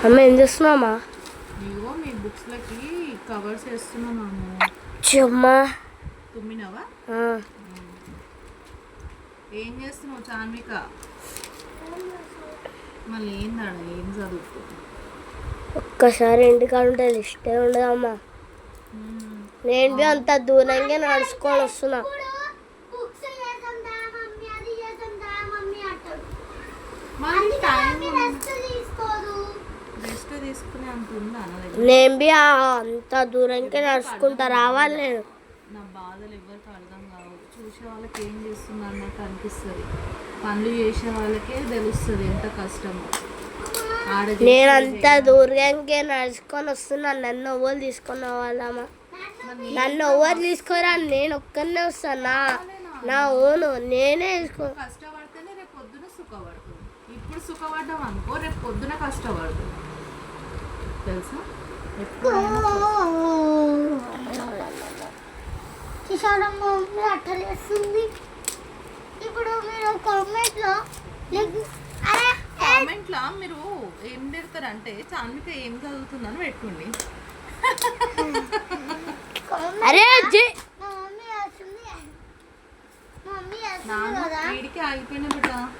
అమ్మ ఏం చేస్తున్నామా? ఇగో మీ బుక్స్లకి కవర్స్ వేస్తున్నాము. చెమ్మా తుమ్మినవా? ఏం చేస్తున్నావు చాన్విక? మళ్ళీ ఏందాడ ఏం చదువుతుంది? ఒక్కసారి ఇంటికాడ ఉంటే ఇష్టం ఉండదమ్మా. నేను అంత దూరంగా నడుచుకొని వస్తున్నా. నేను బి అంత దూరంగా నడుచుకుంటా రావాలి. నేను నా బాధలు ఎవరికి అర్థం కావు. చూసే వాళ్ళకి ఏం చేస్తుంది అన్నట్టు అనిపిస్తుంది. పనులు చేసే వాళ్ళకే తెలుస్తుంది ఎంత కష్టమో. నేను అంత దూరంగా నడుచుకొని వస్తున్నా. నన్ను ఎవరు తీసుకొని వాళ్ళమ్మా? నన్ను ఎవరు తీసుకోరా? నేను ఒక్కనే వస్తాను. నా ఓను నేనే తీసుకో. కష్టపడితేనే రేపు పొద్దున సుఖపడుతుంది. ఇప్పుడు సుఖపడ్డాం అనుకో రేపు పొద్దున కష్టపడుతుంది. తెలుసా? అట్టలేస్తుంది. ఇప్పుడు మీరు కామెంట్లో మీరు ఏం పెడతారంటే చాన్విక ఏం చదువుతుందని పెట్టుకోండి. అరే వీడికి ఆగిపోయిన బిడ్డ